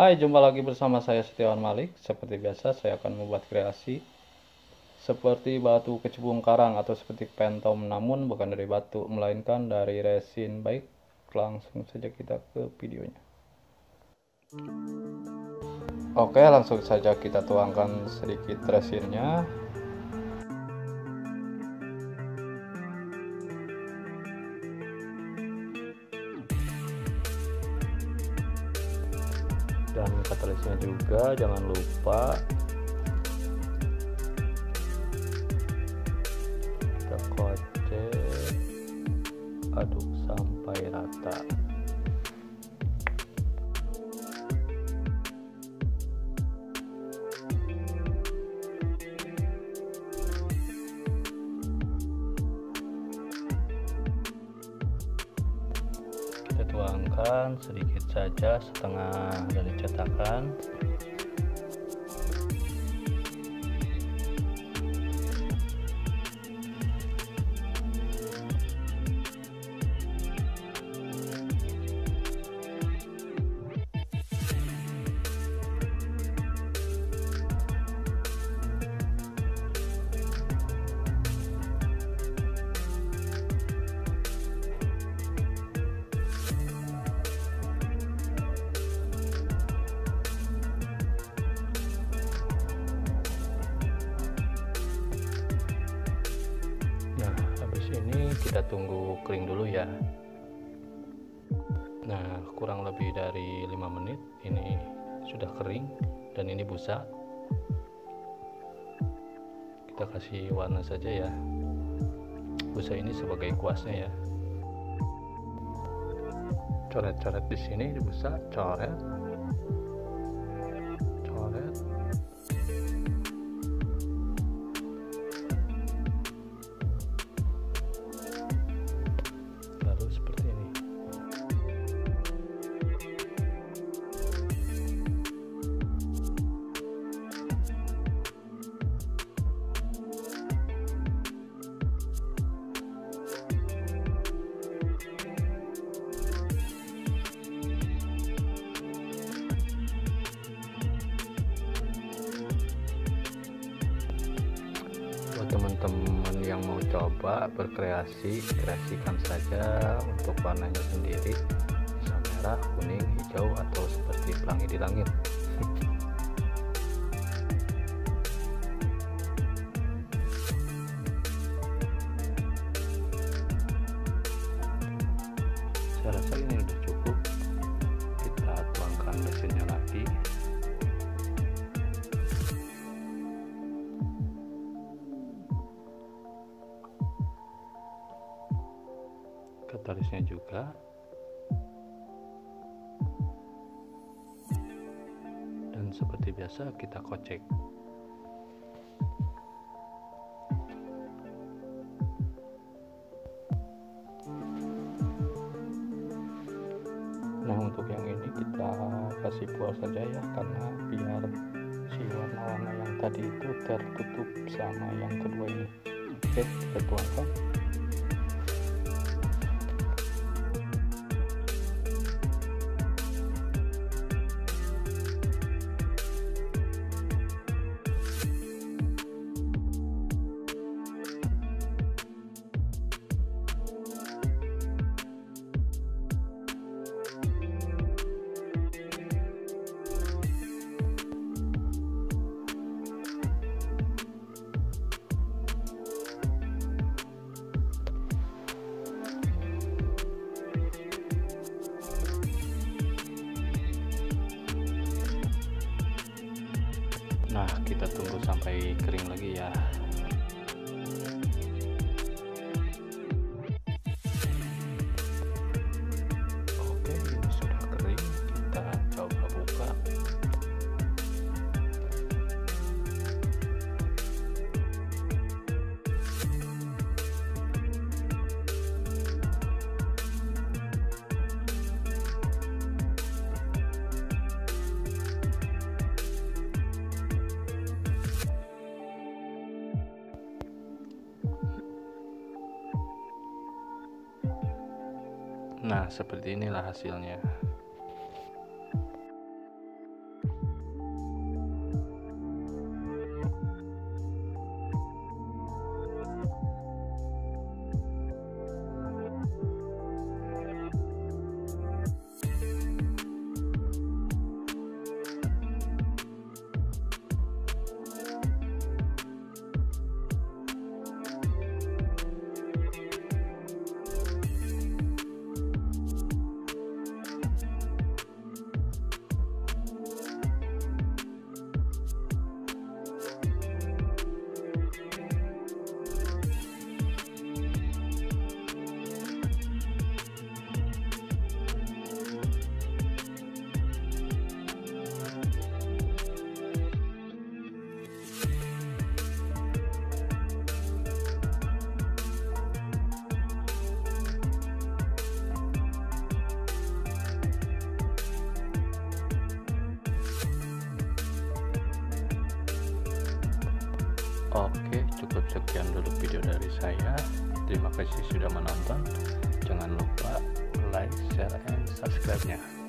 Hai, jumpa lagi bersama saya Setiawan Malik. Seperti biasa, saya akan membuat kreasi seperti batu kecubung karang atau seperti pentom, namun bukan dari batu, melainkan dari resin. Baik, langsung saja kita ke videonya. Oke, langsung saja kita tuangkan sedikit resinnya. Dan katalisnya juga jangan lupa kita kocek, aduk sampai rata. Kita tuangkan sedikit saja, setengah dari cetakan. Nah, habis ini kita tunggu kering dulu ya. Nah, kurang lebih dari 5 menit ini sudah kering dan ini busa. Kita kasih warna saja ya. Busa ini sebagai kuasnya ya. Coret-coret di sini di busa, coret. Coret. Lalu seperti ini. Teman-teman yang mau coba berkreasi, kreasikan saja untuk warnanya sendiri, bisa merah, kuning, hijau, atau seperti pelangi di langit. Saya rasa ini udah cukup. Kita tuangkan resinnya lagi. Katalisnya juga, dan seperti biasa kita kocek. Nah, untuk yang ini kita kasih puas saja ya, karena biar si warna-warna yang tadi itu tertutup sama yang kedua ini. Oke, kita tuangkan. Nah, kita tunggu sampai kering lagi ya. Oke, ini sudah kering. Kita coba buka. Nah, seperti inilah hasilnya. Oke, cukup sekian dulu video dari saya. Terima kasih sudah menonton. Jangan lupa like, share, and subscribe-nya.